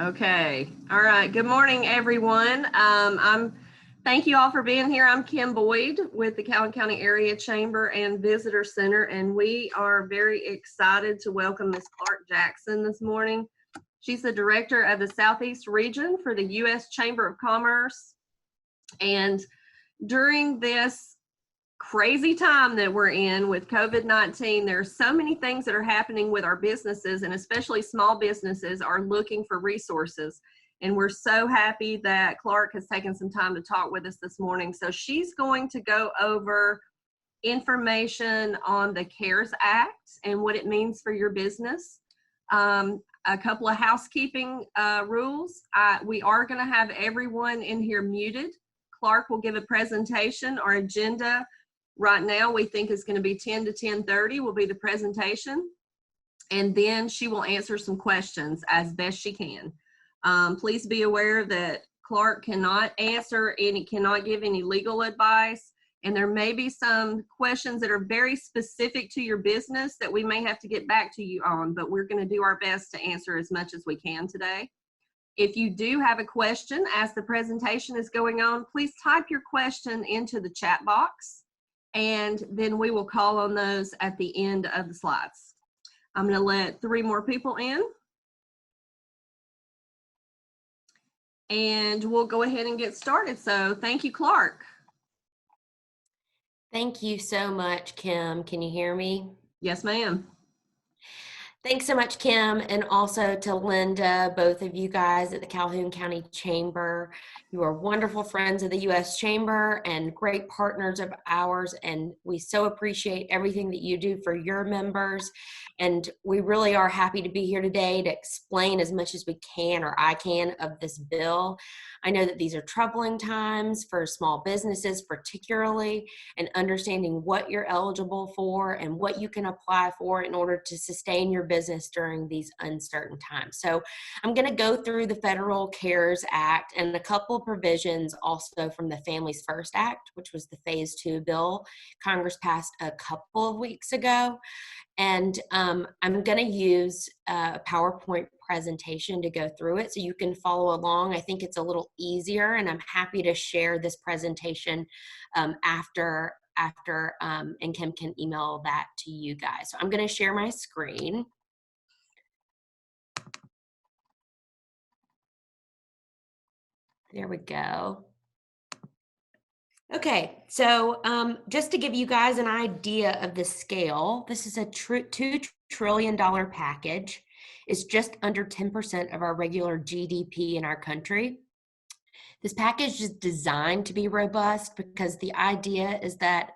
Okay. All right. Good morning, everyone. Thank you all for being here. I'm Kim Boyd with the Calhoun County Area Chamber and Visitor Center, and we are very excited to welcome Ms. Clark Jackson this morning. She's the director of the Southeast region for the U.S. Chamber of Commerce. And during this crazy time that we're in with COVID-19, there's so many things that are happening with our businesses, and especially small businesses are looking for resources. And we're so happy that Clark has taken some time to talk with us this morning. So she's going to go over information on the CARES Act and what it means for your business. A couple of housekeeping rules. We are going to have everyone in here muted. Clark will give a presentation. Our agenda right now we think is going to be 10 to 10:30 will be the presentation, and then she will answer some questions as best she can. Please be aware that Clark cannot give any legal advice, and there may be some questions that are very specific to your business that we may have to get back to you on, but we're going to do our best to answer as much as we can today. If you do have a question as the presentation is going on, please type your question into the chat box, and then we will call on those at the end of the slides. I'm going to let 3 more people in, and we'll go ahead and get started. So thank you, Clark. Thank you so much, Kim. Can you hear me? Yes, ma'am. Thanks so much, Kim, and also to Linda, both of you guys at the Calhoun County Chamber. You are wonderful friends of the U.S. Chamber and great partners of ours, and we so appreciate everything that you do for your members. And we really are happy to be here today to explain as much as we can, or I can, of this bill. I know that these are troubling times for small businesses particularly, and understanding what you're eligible for and what you can apply for in order to sustain your business during these uncertain times. So I'm going to go through the Federal CARES Act and a couple of provisions also from the Families First Act, which was the Phase 2 bill Congress passed a couple of weeks ago. And I'm going to use a PowerPoint presentation to go through it so you can follow along. I think it's a little easier, and I'm happy to share this presentation after and Kim can email that to you guys. So I'm going to share my screen. There we go. Okay, so just to give you guys an idea of the scale, this is a $2 trillion package. It's just under 10% of our regular GDP in our country. This package is designed to be robust because the idea is that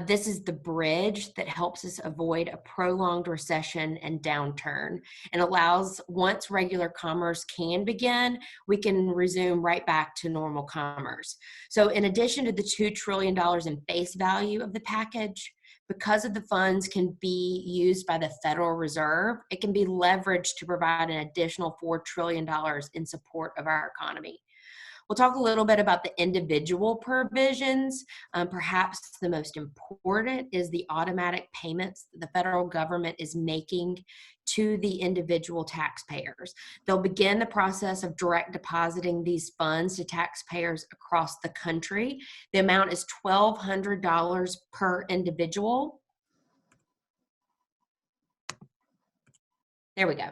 this is the bridge that helps us avoid a prolonged recession and downturn, and allows, once regular commerce can begin, we can resume right back to normal commerce. So in addition to the $2 trillion in face value of the package, because of the funds can be used by the Federal Reserve, it can be leveraged to provide an additional $4 trillion in support of our economy. We'll talk a little bit about the individual provisions. Perhaps the most important is the automatic payments that the federal government is making to the individual taxpayers. They'll begin the process of direct depositing these funds to taxpayers across the country. The amount is $1,200 per individual. There we go.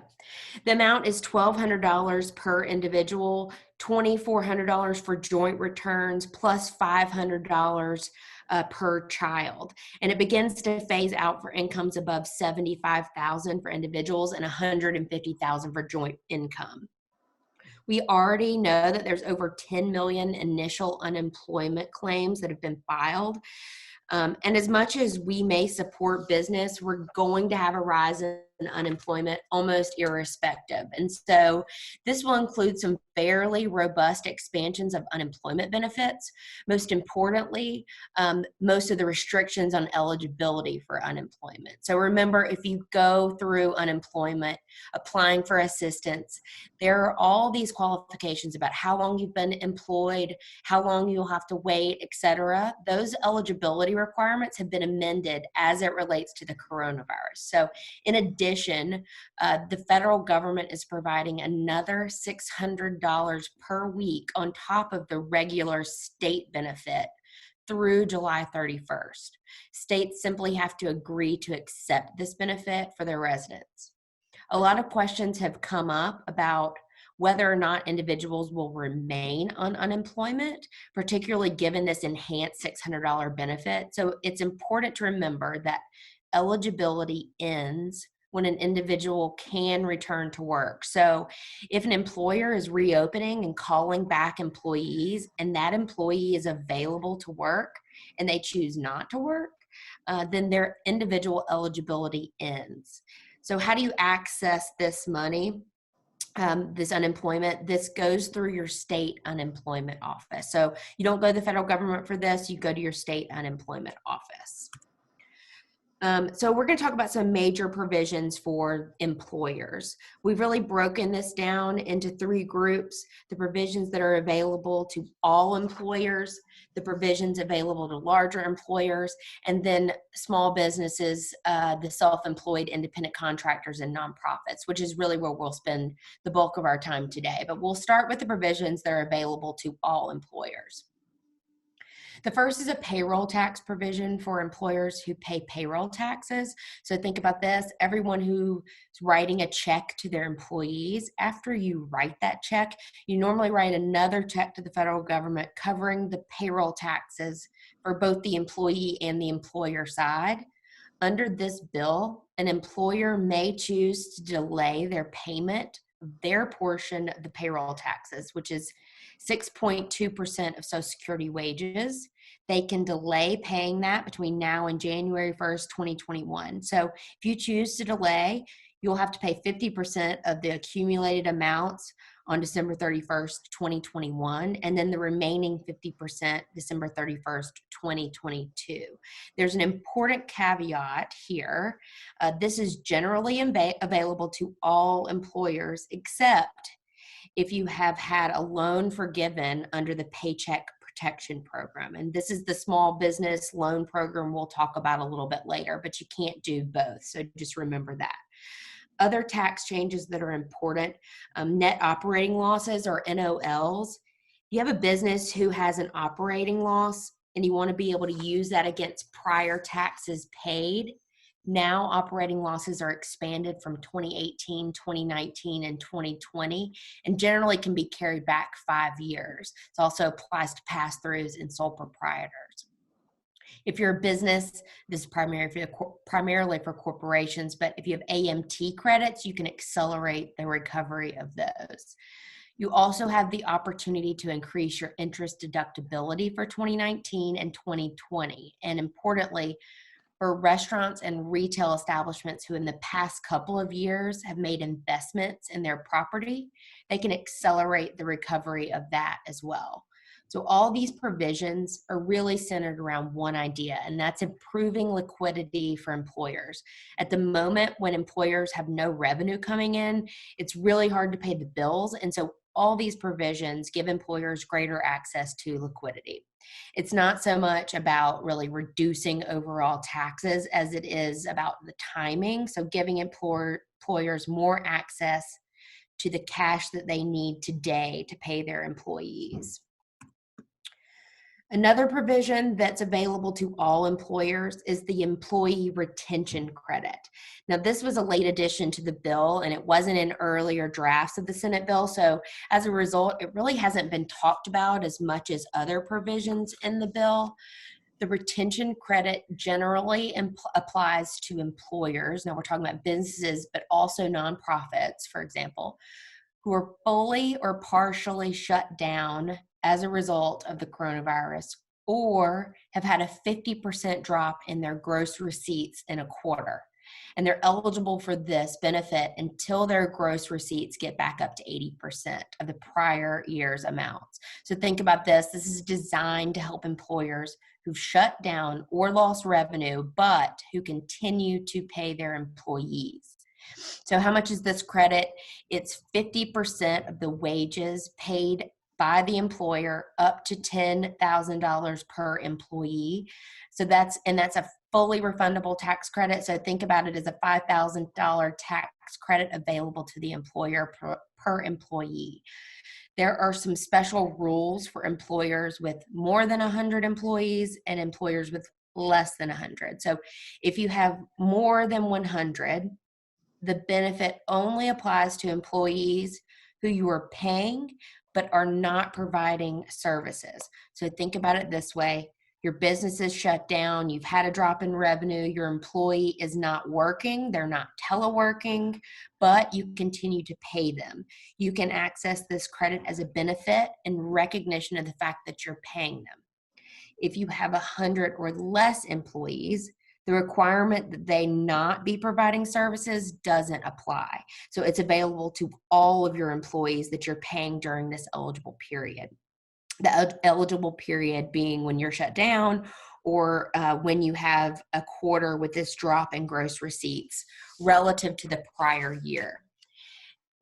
The amount is $1,200 per individual, $2,400 for joint returns, plus $500 per child. And it begins to phase out for incomes above $75,000 for individuals and $150,000 for joint income. We already know that there's over 10 million initial unemployment claims that have been filed. And as much as we may support business, we're going to have a rise in unemployment almost irrespective. And so this will include some fairly robust expansions of unemployment benefits. Most importantly, most of the restrictions on eligibility for unemployment. So remember, if you go through unemployment, applying for assistance, there are all these qualifications about how long you've been employed, how long you'll have to wait, etc. Those eligibility requirements have been amended as it relates to the coronavirus. So in addition addition, the federal government is providing another $600 per week on top of the regular state benefit through July 31st. States simply have to agree to accept this benefit for their residents. A lot of questions have come up about whether or not individuals will remain on unemployment, particularly given this enhanced $600 benefit. So it's important to remember that eligibility ends when an individual can return to work. So if an employer is reopening and calling back employees and that employee is available to work and they choose not to work, then their individual eligibility ends. So how do you access this money? This unemployment, this goes through your state unemployment office. So you don't go to the federal government for this, you go to your state unemployment office. So we're going to talk about some major provisions for employers. We've really broken this down into 3 groups: the provisions that are available to all employers, the provisions available to larger employers, and then small businesses, the self-employed independent contractors and nonprofits, which is really where we'll spend the bulk of our time today. But we'll start with the provisions that are available to all employers. The first is a payroll tax provision for employers who pay payroll taxes. So think about this: everyone who's writing a check to their employees, after you write that check, you normally write another check to the federal government covering the payroll taxes for both the employee and the employer side. Under this bill, an employer may choose to delay their payment of their portion of the payroll taxes, which is 6.2% of Social Security wages. They can delay paying that between now and January 1st, 2021. So if you choose to delay, you'll have to pay 50% of the accumulated amounts on December 31st, 2021, and then the remaining 50% December 31st, 2022. There's an important caveat here. This is generally available to all employers, except if you have had a loan forgiven under the Paycheck Protection Program. And this is the small business loan program we'll talk about a little bit later, but you can't do both. So just remember that. Other tax changes that are important: net operating losses, or NOLs. You have a business who has an operating loss and you want to be able to use that against prior taxes paid. Now operating losses are expanded from 2018, 2019, and 2020, and generally can be carried back 5 years. It also applies to pass-throughs and sole proprietors. If you're a business, this is primarily for corporations, but if you have AMT credits, you can accelerate the recovery of those. You also have the opportunity to increase your interest deductibility for 2019 and 2020. And importantly, for restaurants and retail establishments who in the past couple of years have made investments in their property, they can accelerate the recovery of that as well. So all these provisions are really centered around one idea, and that's improving liquidity for employers. At the moment when employers have no revenue coming in, it's really hard to pay the bills, and so all these provisions give employers greater access to liquidity. It's not so much about really reducing overall taxes as it is about the timing, so giving employers more access to the cash that they need today to pay their employees. Another provision that's available to all employers is the employee retention credit. Now, this was a late addition to the bill, and it wasn't in earlier drafts of the Senate bill. So as a result, it really hasn't been talked about as much as other provisions in the bill. The retention credit generally applies to employers. Now, we're talking about businesses, but also nonprofits, for example, who are fully or partially shut down as a result of the coronavirus, or have had a 50% drop in their gross receipts in a quarter. And they're eligible for this benefit until their gross receipts get back up to 80% of the prior year's amounts. So think about this. This is designed to help employers who've shut down or lost revenue, but who continue to pay their employees. So how much is this credit? It's 50% of the wages paid by the employer up to $10,000 per employee. So that's a fully refundable tax credit. So think about it as a $5,000 tax credit available to the employer per employee. There are some special rules for employers with more than 100 employees and employers with less than 100. So if you have more than 100, the benefit only applies to employees who you are paying but are not providing services. So think about it this way. Your business is shut down, you've had a drop in revenue, your employee is not working, they're not teleworking, but you continue to pay them. You can access this credit as a benefit in recognition of the fact that you're paying them. If you have 100 or less employees, the requirement that they not be providing services doesn't apply. So it's available to all of your employees that you're paying during this eligible period. The eligible period being when you're shut down or when you have a quarter with this drop in gross receipts relative to the prior year.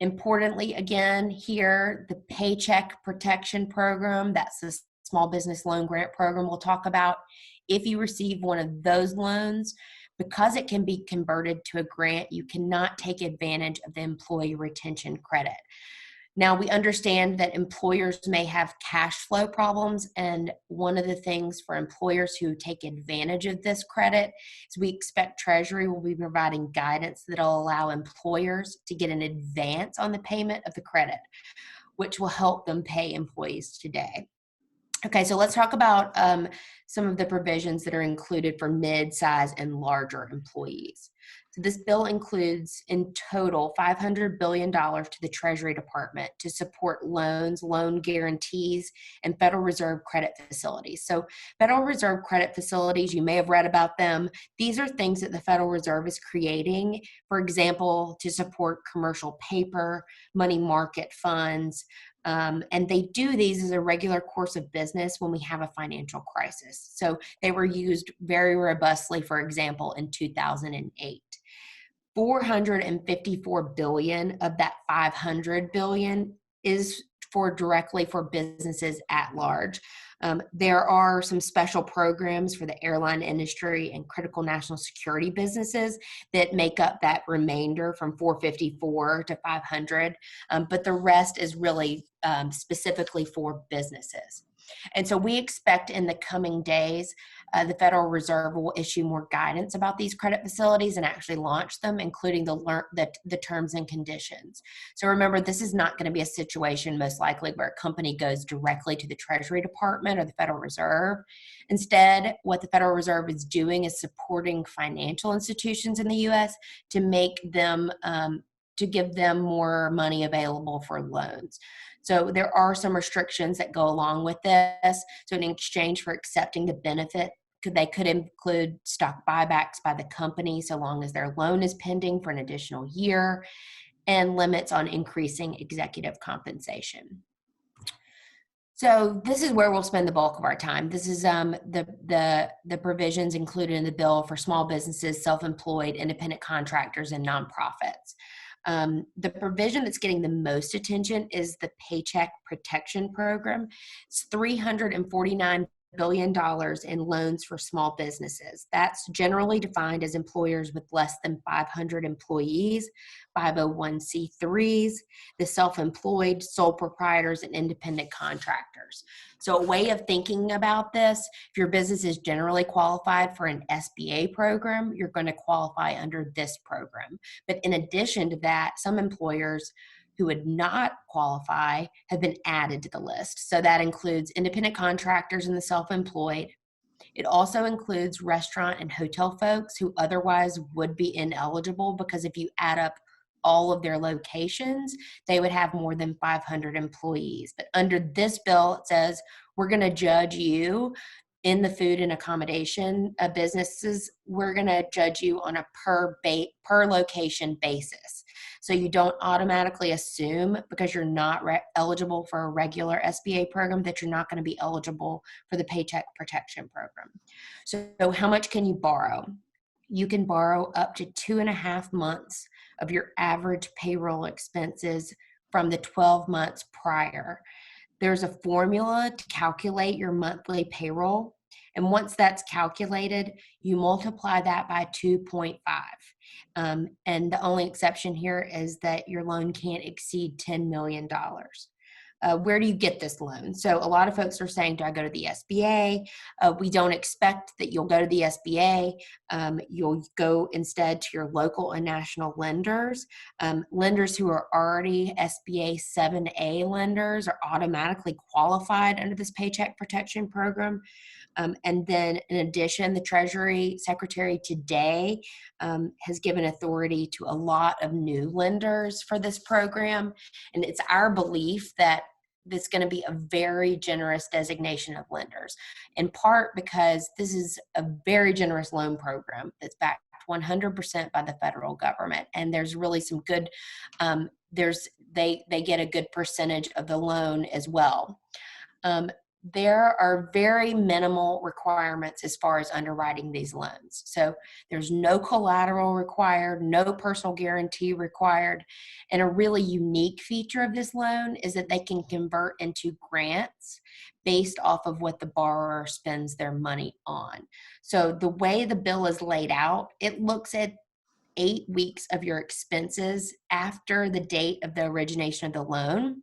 Importantly, again, here, the Paycheck Protection Program, that's the Small Business Loan Grant Program we'll talk about. If you receive one of those loans, because it can be converted to a grant, you cannot take advantage of the employee retention credit. Now, we understand that employers may have cash flow problems, and one of the things for employers who take advantage of this credit is we expect Treasury will be providing guidance that will allow employers to get an advance on the payment of the credit, which will help them pay employees today. Okay, so let's talk about some of the provisions that are included for mid-size and larger employees. So this bill includes in total $500 billion to the Treasury Department to support loans, loan guarantees, and Federal Reserve credit facilities. So Federal Reserve credit facilities, you may have read about them. These are things that the Federal Reserve is creating, for example, to support commercial paper, money market funds, and they do these as a regular course of business when we have a financial crisis. So they were used very robustly, for example, in 2008. 454 billion of that 500 billion is directly for businesses at large. There are some special programs for the airline industry and critical national security businesses that make up that remainder from 454 to 500, but the rest is really specifically for businesses. And so we expect in the coming days, the Federal Reserve will issue more guidance about these credit facilities and actually launch them, including the terms and conditions. So remember, this is not going to be a situation most likely where a company goes directly to the Treasury Department or the Federal Reserve. Instead, what the Federal Reserve is doing is supporting financial institutions in the U.S. to make them to give them more money available for loans. So there are some restrictions that go along with this. So in exchange for accepting the benefit, they could include stock buybacks by the company so long as their loan is pending for an additional year, and limits on increasing executive compensation. So this is where we'll spend the bulk of our time. This is the provisions included in the bill for small businesses, self-employed, independent contractors, and nonprofits. The provision that's getting the most attention is the Paycheck Protection Program. It's $349 billion in loans for small businesses. That's generally defined as employers with less than 500 employees, 501c3s, the self-employed, sole proprietors, and independent contractors. So a way of thinking about this, if your business is generally qualified for an SBA program, you're going to qualify under this program. But in addition to that, some employers who would not qualify have been added to the list. So that includes independent contractors and the self-employed. It also includes restaurant and hotel folks who otherwise would be ineligible, because if you add up all of their locations, they would have more than 500 employees. But under this bill, it says we're going to judge you in the food and accommodation businesses. We're going to judge you on a per location basis. So you don't automatically assume, because you're not eligible for a regular SBA program, that you're not going to be eligible for the Paycheck Protection Program. So how much can you borrow? You can borrow up to 2.5 months of your average payroll expenses from the 12 months prior. There's a formula to calculate your monthly payroll And once that's calculated, you multiply that by 2.5. And the only exception here is that your loan can't exceed $10 million. Where do you get this loan? So a lot of folks are saying, do I go to the SBA? We don't expect that you'll go to the SBA. You'll go instead to your local and national lenders. Lenders who are already SBA 7A lenders are automatically qualified under this Paycheck Protection Program. And then in addition, the Treasury Secretary today has given authority to a lot of new lenders for this program. And it's our belief that this is going to be a very generous designation of lenders, in part because this is a very generous loan program that's backed 100% by the federal government. And there's really some good, they get a good percentage of the loan as well. There are very minimal requirements as far as underwriting these loans. So there's no collateral required, no personal guarantee required. And a really unique feature of this loan is that they can convert into grants based off of what the borrower spends their money on. So the way the bill is laid out, it looks at 8 weeks of your expenses after the date of the origination of the loan.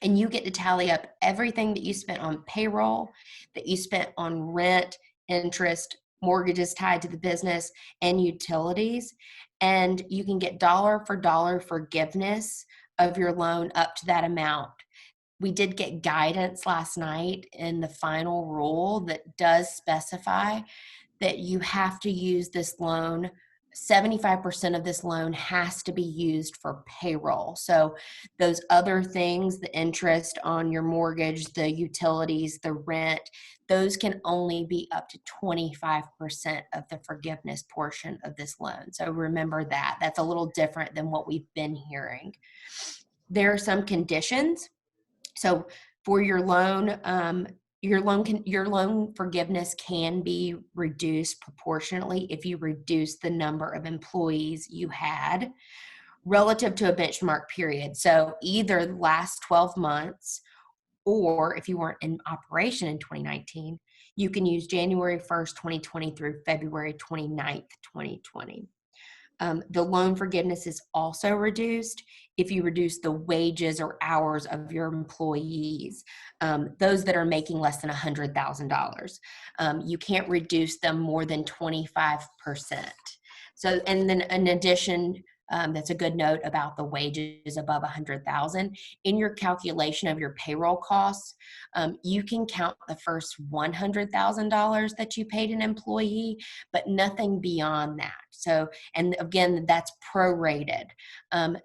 And you get to tally up everything that you spent on payroll, that you spent on rent, interest, mortgages tied to the business, and utilities. And you can get dollar for dollar forgiveness of your loan up to that amount. We did get guidance last night in the final rule that does specify that you have to use this loan. 75% of this loan has to be used for payroll. So those other things, the interest on your mortgage, the utilities, the rent, those can only be up to 25% of the forgiveness portion of this loan. So remember that. That's a little different than what we've been hearing. There are some conditions. So for your loan, your loan forgiveness can be reduced proportionately if you reduce the number of employees you had relative to a benchmark period. So either the last 12 months, or if you weren't in operation in 2019, you can use January 1st, 2020 through February 29th, 2020. The loan forgiveness is also reduced if you reduce the wages or hours of your employees, those that are making less than $100,000. You can't reduce them more than 25%. So, and then in addition, that's a good note about the wages above 100,000. In your calculation of your payroll costs, you can count the first $100,000 that you paid an employee, but nothing beyond that. So, and again, that's prorated.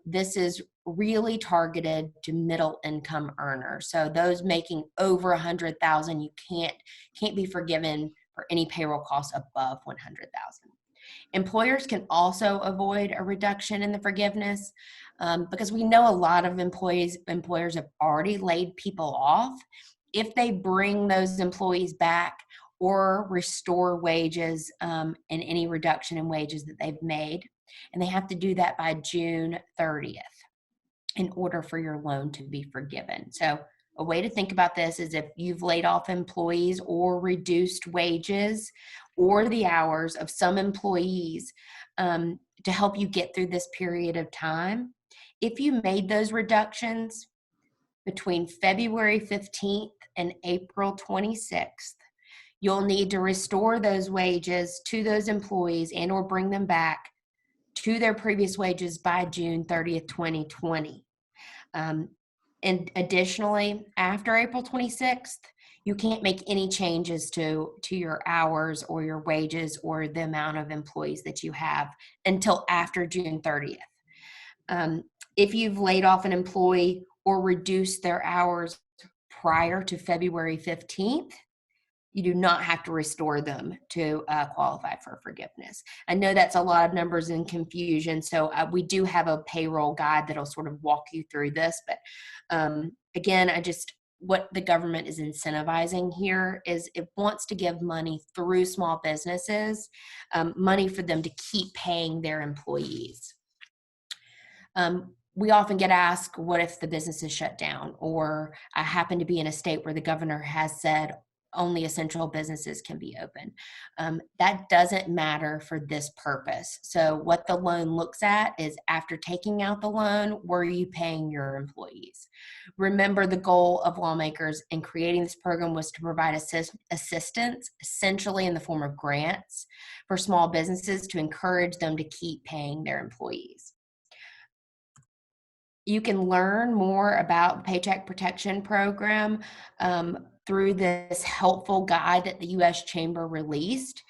This is really targeted to middle income earners. So those making over 100,000, you can't be forgiven for any payroll costs above 100,000. Employers can also avoid a reduction in the forgiveness because we know a lot of employers have already laid people off. If they bring those employees back or restore wages and any reduction in wages that they've made, and they have to do that by June 30th in order for your loan to be forgiven. So a way to think about this is if you've laid off employees or reduced wages or the hours of some employees to help you get through this period of time, if you made those reductions between February 15th and April 26th, you'll need to restore those wages to those employees and or bring them back to their previous wages by June 30th, 2020. And additionally, after April 26th, you can't make any changes to your hours or your wages or the amount of employees that you have until after June 30th. If you've laid off an employee or reduced their hours prior to February 15th, you do not have to restore them to qualify for forgiveness. I know that's a lot of numbers and confusion, so we do have a payroll guide that'll sort of walk you through this. But again, what the government is incentivizing here is it wants to give money through small businesses, money for them to keep paying their employees. We often get asked, what if the business is shut down? Or I happen to be in a state where the governor has said only essential businesses can be open. That doesn't matter for this purpose. So what the loan looks at is, after taking out the loan, were you paying your employees? Remember, the goal of lawmakers in creating this program was to provide assistance, essentially in the form of grants, for small businesses to encourage them to keep paying their employees. You can learn more about the Paycheck Protection Program through this helpful guide that the U.S. Chamber released.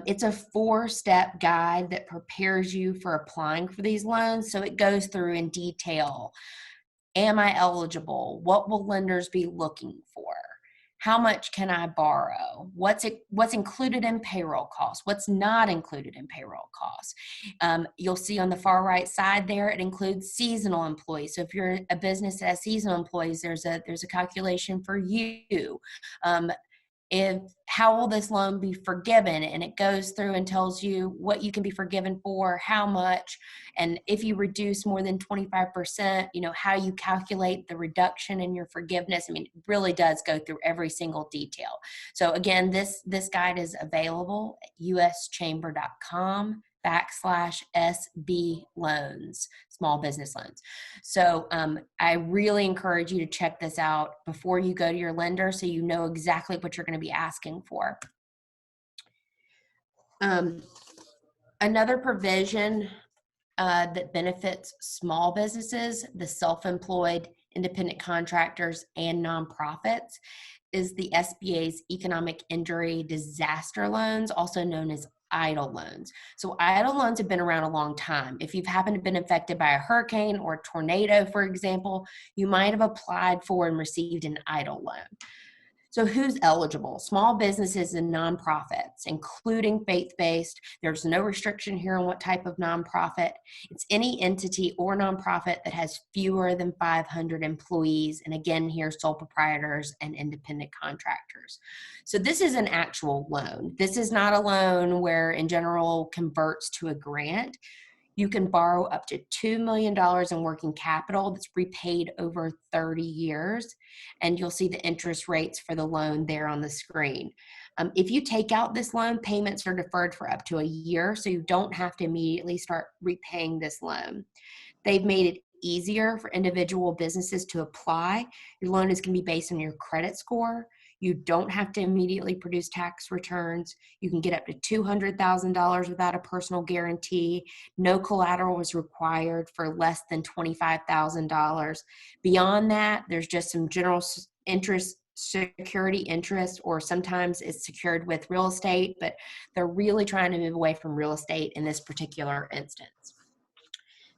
It's a 4-step guide that prepares you for applying for these loans. So it goes through in detail. Am I eligible? What will lenders be looking for? How much can I borrow? What's included in payroll costs? What's not included in payroll costs? You'll see on the far right side there, it includes seasonal employees. So if you're a business that has seasonal employees, there's a calculation for you. How will this loan be forgiven? And it goes through and tells you what you can be forgiven for, how much, and if you reduce more than 25%, how you calculate the reduction in your forgiveness. I mean, it really does go through every single detail. So again, this guide is available at uschamber.com/SB loans, small business loans. So I really encourage you to check this out before you go to your lender, so you know exactly what you're going to be asking for. Another provision that benefits small businesses, the self-employed, independent contractors, and nonprofits, is the SBA's Economic Injury Disaster Loans, also known as EIDL loans. So EIDL loans have been around a long time. If you've happened to been affected by a hurricane or a tornado, for example, you might have applied for and received an EIDL loan. So who's eligible? Small businesses and nonprofits, including faith-based. There's no restriction here on what type of nonprofit. It's any entity or nonprofit that has fewer than 500 employees. And again, here, sole proprietors and independent contractors. So this is an actual loan. This is not a loan where, in general, converts to a grant. You can borrow up to $2 million in working capital that's repaid over 30 years. And you'll see the interest rates for the loan there on the screen. If you take out this loan, payments are deferred for up to a year, so you don't have to immediately start repaying this loan. They've made it easier for individual businesses to apply. Your loan is going to be based on your credit score. You don't have to immediately produce tax returns. You can get up to $200,000 without a personal guarantee. No collateral is required for less than $25,000. Beyond that, there's just some general security interest, or sometimes it's secured with real estate, but they're really trying to move away from real estate in this particular instance.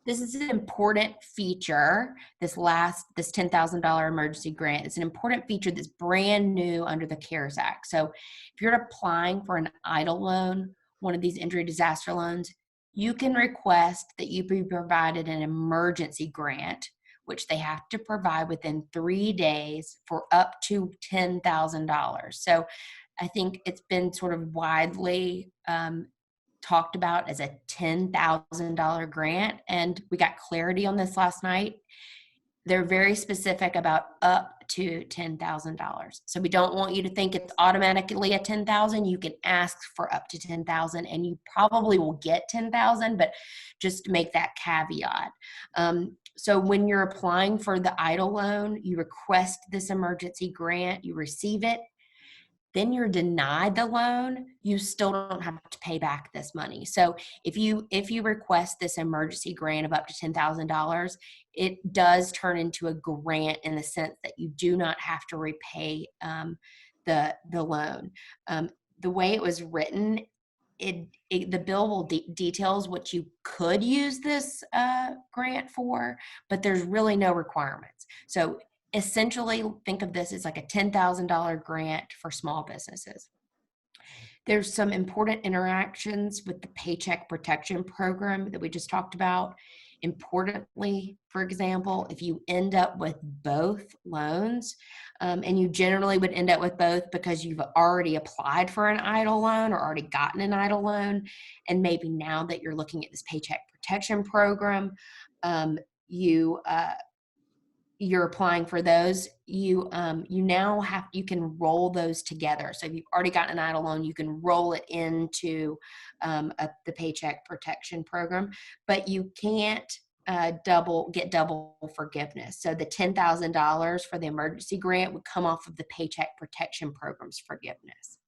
This is an important feature, this $10,000 emergency grant. It's an important feature that's brand new under the CARES Act. So if you're applying for an EIDL loan, one of these injury disaster loans, you can request that you be provided an emergency grant, which they have to provide within 3 days for up to $10,000. So I think it's been sort of widely talked about as a $10,000 grant, and we got clarity on this last night. They're very specific about up to $10,000. So we don't want you to think it's automatically a $10,000. You can ask for up to $10,000, and you probably will get $10,000, but just make that caveat. So when you're applying for the EIDL loan, you request this emergency grant, you receive it, then you're denied the loan, you still don't have to pay back this money. So if you request this emergency grant of up to $10,000, it does turn into a grant in the sense that you do not have to repay the loan. The way it was written, the bill will details what you could use this grant for, but there's really no requirements. So essentially, think of this as like a $10,000 grant for small businesses. There's some important interactions with the Paycheck Protection Program that we just talked about. Importantly, for example, if you end up with both loans, and you generally would end up with both because you've already applied for an EIDL loan or already gotten an EIDL loan, and maybe now that you're looking at this Paycheck Protection Program, you're applying for those, you can roll those together. So if you've already gotten an idle loan, you can roll it into the Paycheck Protection Program, but you can't get double forgiveness. So the $10,000 for the emergency grant would come off of the Paycheck Protection Program's forgiveness.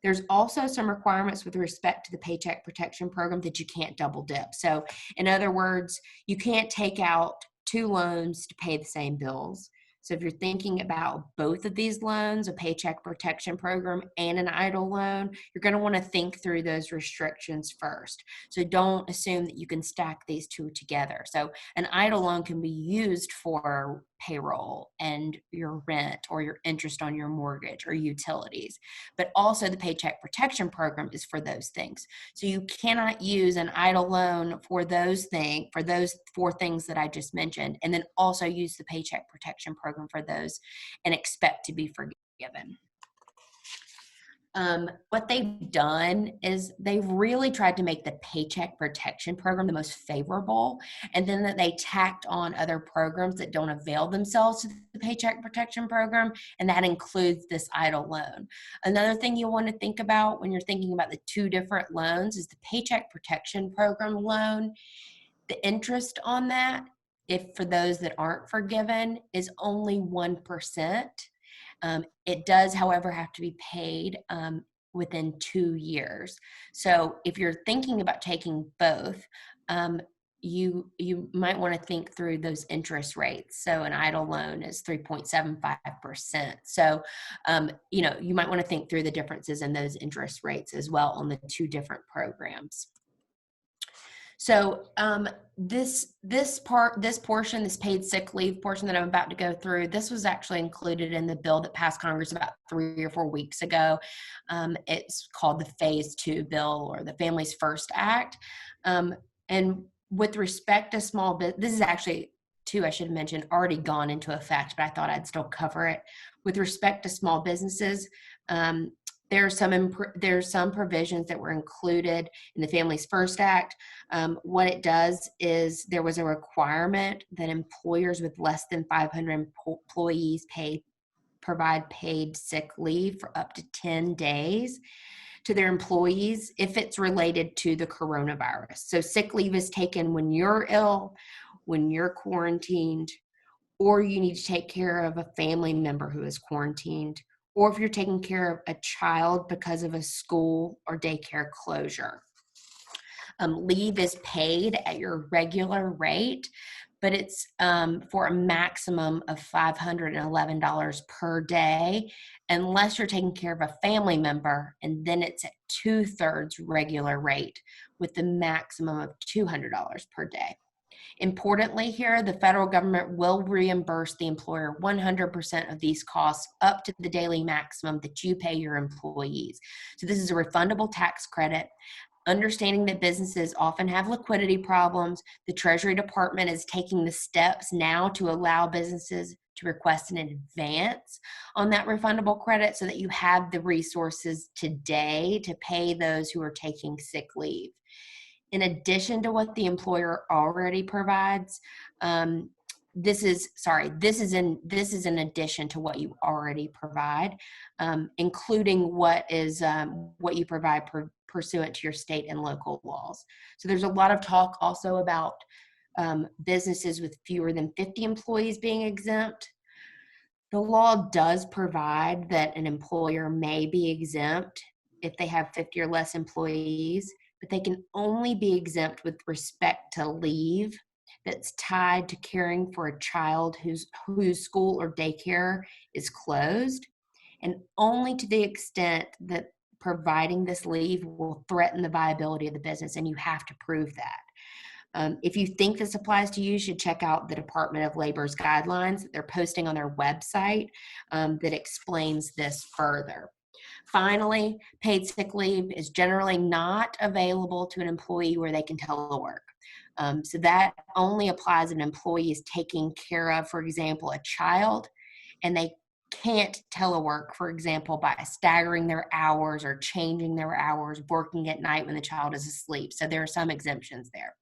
There's also some requirements with respect to the Paycheck Protection Program that you can't double dip. So in other words, you can't take out two loans to pay the same bills. So if you're thinking about both of these loans, a Paycheck Protection Program and an EIDL loan, you're going to want to think through those restrictions first. So don't assume that you can stack these two together. So an EIDL loan can be used for payroll and your rent or your interest on your mortgage or utilities. But also the Paycheck Protection Program is for those things. So you cannot use an EIDL loan for those four things that I just mentioned, and then also use the Paycheck Protection Program for those and expect to be forgiven. What they've done is they've really tried to make the Paycheck Protection Program the most favorable, and then that they tacked on other programs that don't avail themselves to the Paycheck Protection Program, and that includes this EIDL loan. Another thing you want to think about when you're thinking about the two different loans is the Paycheck Protection Program loan. The interest on that, if for those that aren't forgiven, is only 1%. It does, however, have to be paid within 2 years. So if you're thinking about taking both, you might want to think through those interest rates. So an EIDL loan is 3.75%. So, you might want to think through the differences in those interest rates as well on the two different programs. So this portion, this paid sick leave portion that I'm about to go through, this was actually included in the bill that passed Congress about 3 or 4 weeks ago. It's called the Phase 2 bill, or the Families First Act. And with respect to small business, this is actually, I should mention, already gone into effect, but I thought I'd still cover it. With respect to small businesses, there's some provisions that were included in the Families First Act. What it does is there was a requirement that employers with less than 500 employees provide paid sick leave for up to 10 days to their employees if it's related to the coronavirus. So sick leave is taken when you're ill, when you're quarantined, or you need to take care of a family member who is quarantined, or if you're taking care of a child because of a school or daycare closure. Leave is paid at your regular rate, but it's for a maximum of $511 per day, unless you're taking care of a family member, and then it's at 2/3 regular rate with the maximum of $200 per day. Importantly here, the federal government will reimburse the employer 100% of these costs up to the daily maximum that you pay your employees. So this is a refundable tax credit. Understanding that businesses often have liquidity problems, the Treasury Department is taking the steps now to allow businesses to request an advance on that refundable credit so that you have the resources today to pay those who are taking sick leave. In addition to what the employer already provides, this is in addition to what you already provide, including what you provide pursuant to your state and local laws. So there's a lot of talk also about businesses with fewer than 50 employees being exempt. The law does provide that an employer may be exempt if they have 50 or less employees, but they can only be exempt with respect to leave that's tied to caring for a child whose school or daycare is closed, and only to the extent that providing this leave will threaten the viability of the business, and you have to prove that. If you think this applies to you, you should check out the Department of Labor's guidelines that they're posting on their website that explains this further. Finally, paid sick leave is generally not available to an employee where they can telework. So that only applies if an employee is taking care of, for example, a child, and they can't telework, for example, by staggering their hours or changing their hours, working at night when the child is asleep. So there are some exemptions there.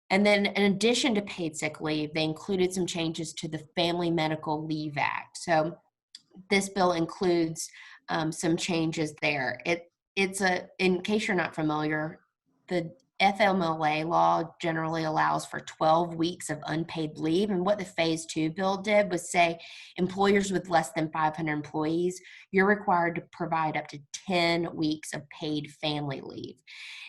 And then in addition to paid sick leave, they included some changes to the Family Medical Leave Act. So this bill includes some changes there. In case you're not familiar, the FMLA law generally allows for 12 weeks of unpaid leave. And what the phase 2 bill did was say employers with less than 500 employees, you're required to provide up to 10 weeks of paid family leave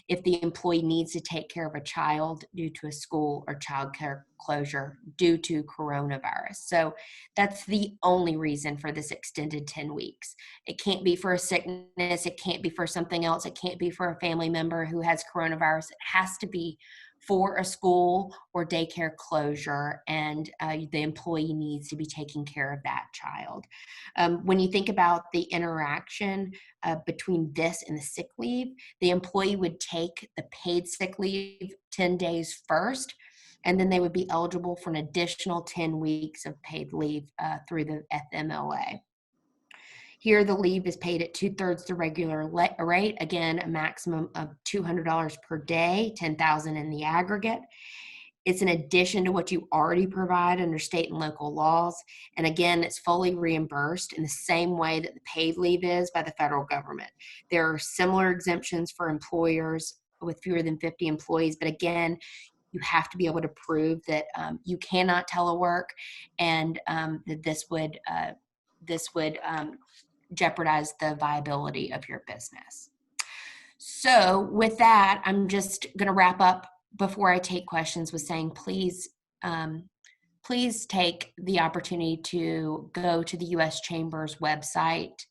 if the employee needs to take care of a child due to a school or child care closure due to coronavirus. So that's the only reason for this extended 10 weeks. It can't be for a sickness. It can't be for something else. It can't be for a family member who has coronavirus. It has to be for a school or daycare closure, and the employee needs to be taking care of that child. When you think about the interaction between this and the sick leave, the employee would take the paid sick leave 10 days first, and then they would be eligible for an additional 10 weeks of paid leave through the FMLA. Here, the leave is paid at 2/3 the regular rate. Again, a maximum of $200 per day, $10,000 in the aggregate. It's in addition to what you already provide under state and local laws. And again, it's fully reimbursed in the same way that the paid leave is by the federal government. There are similar exemptions for employers with fewer than 50 employees, but again, you have to be able to prove that you cannot telework, and that this would jeopardize the viability of your business. So with that, I'm just going to wrap up before I take questions with saying, please take the opportunity to go to the U.S. Chamber's website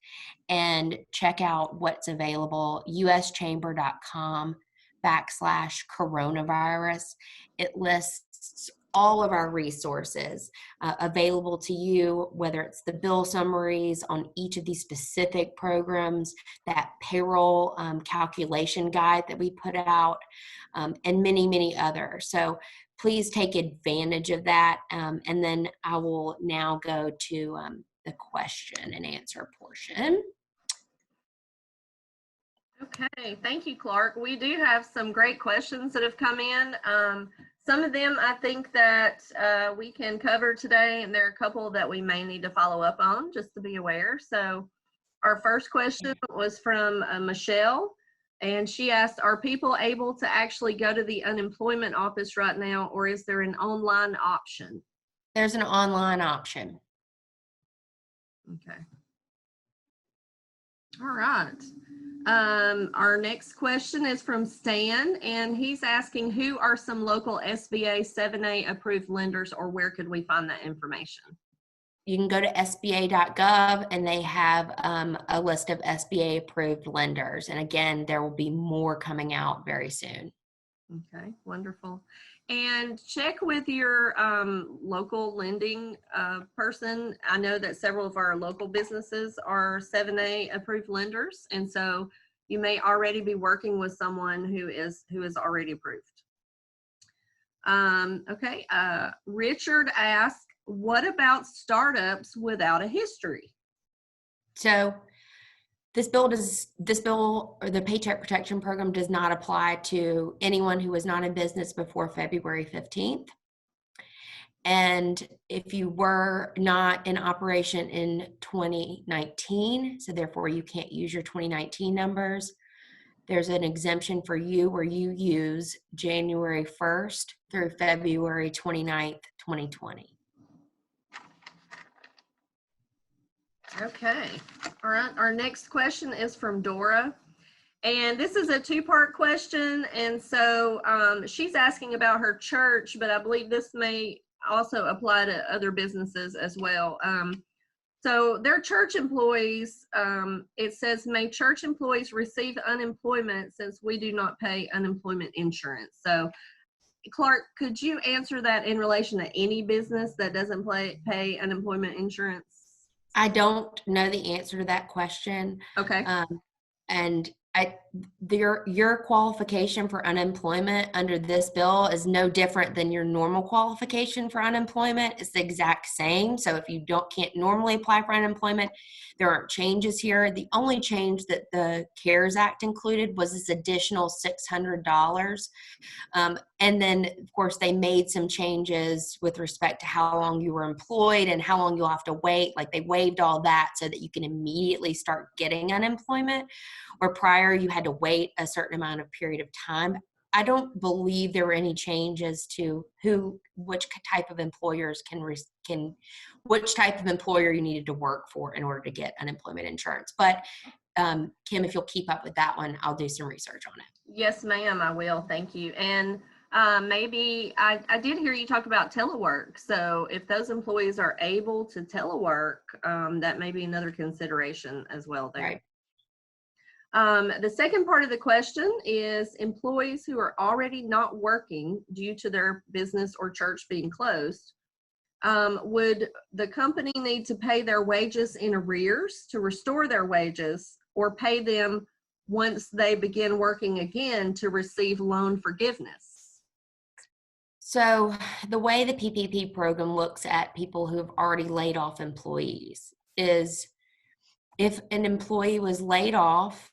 and check out what's available, uschamber.com/coronavirus. It lists all of our resources available to you, whether it's the bill summaries on each of these specific programs, that payroll calculation guide that we put out, and many, many others. So please take advantage of that. And then I will now go to the question and answer portion. Okay, thank you, Clark. We do have some great questions that have come in. Some of them I think that we can cover today, and there are a couple that we may need to follow up on, just to be aware. So our first question was from Michelle, and she asked, are people able to actually go to the unemployment office right now, or is there an online option? There's an online option. Okay. All right. Our next question is from Stan, and he's asking, who are some local SBA 7A approved lenders, or where could we find that information? You can go to SBA.gov, and they have a list of SBA approved lenders. And again, there will be more coming out very soon. Okay, wonderful. And check with your local lending person. I know that several of our local businesses are 7A approved lenders, and so you may already be working with someone who is already approved. Okay, Richard asked, what about startups without a history? So this bill or the Paycheck Protection Program does not apply to anyone who was not in business before February 15th. And if you were not in operation in 2019, so therefore you can't use your 2019 numbers, there's an exemption for you where you use January 1st through February 29th, 2020. Okay, all right. Our next question is from Dora, and this is a two-part question. And so she's asking about her church, but I believe this may also apply to other businesses as well. So their church employees, it says, may church employees receive unemployment since we do not pay unemployment insurance? So Clark, could you answer that in relation to any business that doesn't pay unemployment insurance? I don't know the answer to that question. Okay. And Your qualification for unemployment under this bill is no different than your normal qualification for unemployment. It's the exact same. So if you can't normally apply for unemployment, there aren't changes here. The only change that the CARES Act included was this additional $600. And then, of course, they made some changes with respect to how long you were employed and how long you'll have to wait. Like they waived all that so that you can immediately start getting unemployment, where prior you had to wait a certain amount of period of time. I don't believe there were any changes to which type of employers which type of employer you needed to work for in order to get unemployment insurance. But Kim, if you'll keep up with that one, I'll do some research on it. Yes, ma'am, I will. Thank you. And maybe I did hear you talk about telework. So if those employees are able to telework, that may be another consideration as well there. Right. The second part of the question is employees who are already not working due to their business or church being closed. Would the company need to pay their wages in arrears to restore their wages, or pay them once they begin working again to receive loan forgiveness? So the way the PPP program looks at people who have already laid off employees is if an employee was laid off,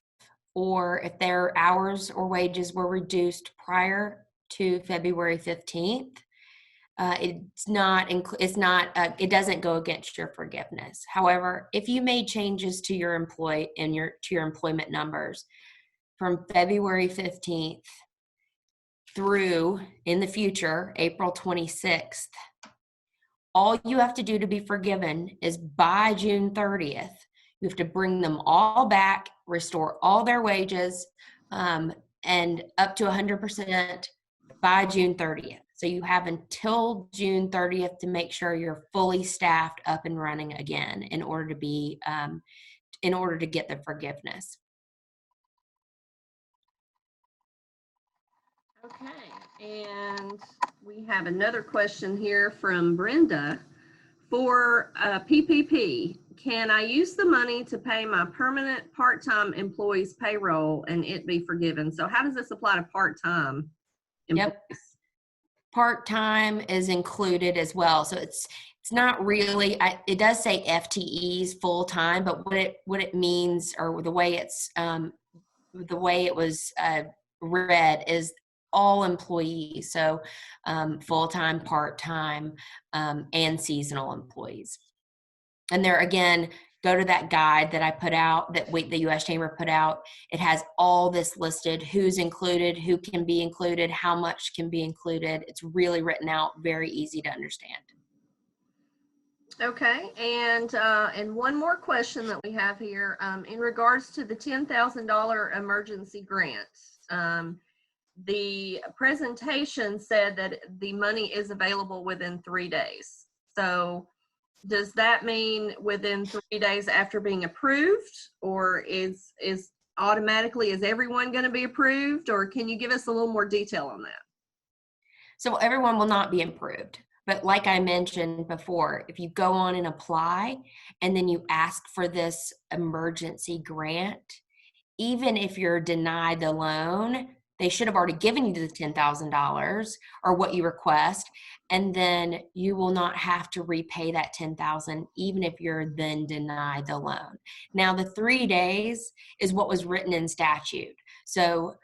or if their hours or wages were reduced prior to February 15th, it doesn't go against your forgiveness. However, if you made changes to your employment numbers from February 15th through, in the future, April 26th, all you have to do to be forgiven is by June 30th, you have to bring them all back, restore all their wages, and up to 100% by June 30th. So you have until June 30th to make sure you're fully staffed, up and running again in order to get the forgiveness. Okay, and we have another question here from Brenda. For PPP, can I use the money to pay my permanent part-time employees' payroll and it be forgiven? So how does this apply to part-time employees? Yep. Part-time is included as well. So it's not really, it does say FTEs full-time, but what it means, or the way it was read, is all employees. So full-time, part-time, and seasonal employees. And there again, go to that guide that I put out, the U.S. Chamber put out. It has all this listed, who's included, who can be included, how much can be included. It's really written out, very easy to understand. Okay, and one more question that we have here, in regards to the $10,000 emergency grant. The presentation said that the money is available within 3 days. So does that mean within 3 days after being approved, or is everyone going to be approved, or can you give us a little more detail on that? So everyone will not be approved. But like I mentioned before, if you go on and apply and then you ask for this emergency grant, even if you're denied the loan, they should have already given you the $10,000 or what you request, and then you will not have to repay that $10,000 even if you're then denied the loan. Now, the 3 days is what was written in statute. So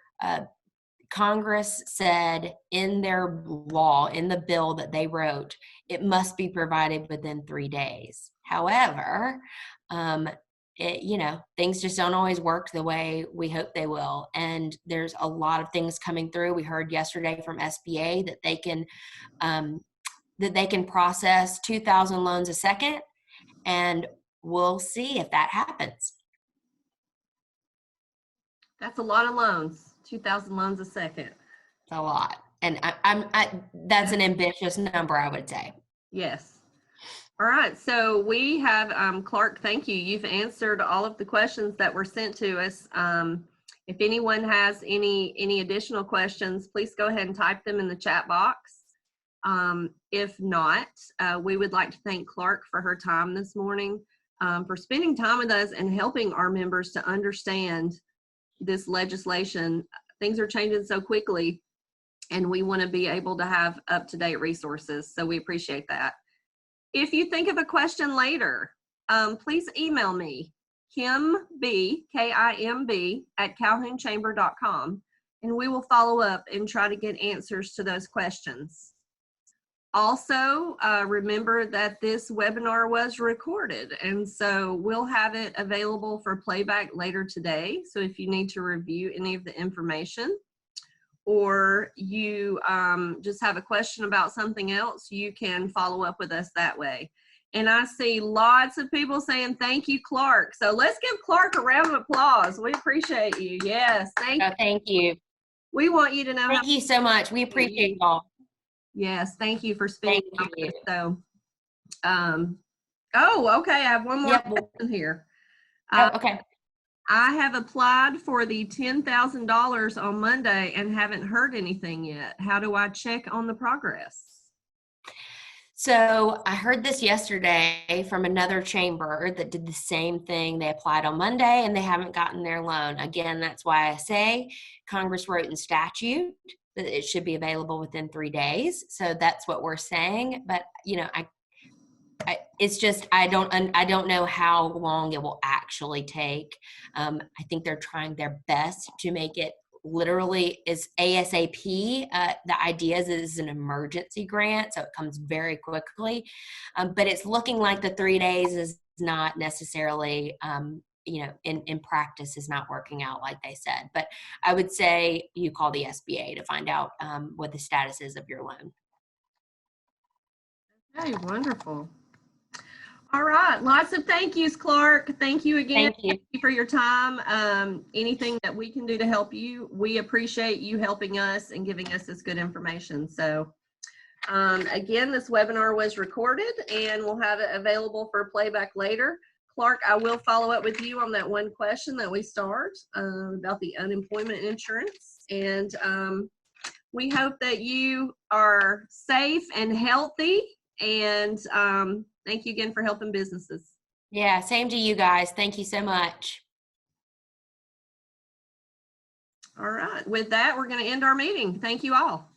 Congress said in their law, in the bill that they wrote, it must be provided within 3 days. However, things just don't always work the way we hope they will. And there's a lot of things coming through. We heard yesterday from SBA that they can process 2,000 loans a second, and we'll see if that happens. That's a lot of loans, 2,000 loans a second. It's a lot. And that's an ambitious number, I would say. Yes. All right, so we have, Clark, thank you. You've answered all of the questions that were sent to us. If anyone has any additional questions, please go ahead and type them in the chat box. If not, we would like to thank Clark for her time this morning, for spending time with us and helping our members to understand this legislation. Things are changing so quickly, and we want to be able to have up-to-date resources. So we appreciate that. If you think of a question later, please email me, KimB, K-I-M-B, at calhounchamber.com, and we will follow up and try to get answers to those questions. Also, remember that this webinar was recorded, and so we'll have it available for playback later today. So if you need to review any of the information, or you just have a question about something else, you can follow up with us that way. And I see lots of people saying, thank you, Clark. So let's give Clark a round of applause. We appreciate you. Yes, thank you. Thank you. We want you to know. Thank you so much. We appreciate y'all. Yes, thank you for speaking. Thank you. So, oh, okay, I have one more question here. Okay. I have applied for the $10,000 on Monday and haven't heard anything yet. How do I check on the progress? So I heard this yesterday from another chamber that did the same thing. They applied on Monday and they haven't gotten their loan. Again, that's why I say Congress wrote in statute that it should be available within 3 days. So that's what we're saying. But you know, it's just I don't know how long it will actually take. I think they're trying their best to make it literally is ASAP. The idea is it is an emergency grant, so it comes very quickly. But it's looking like the 3 days is not necessarily, in practice is not working out like they said. But I would say you call the SBA to find out what the status is of your loan. Okay, wonderful. All right, lots of thank yous, Clark. Thank you again. Thank you for your time. Anything that we can do to help you, we appreciate you helping us and giving us this good information. So again, this webinar was recorded and we'll have it available for playback later. Clark, I will follow up with you on that one question that we start about the unemployment insurance. And we hope that you are safe and healthy, and thank you again for helping businesses. Yeah, same to you guys. Thank you so much. All right. With that, we're going to end our meeting. Thank you all.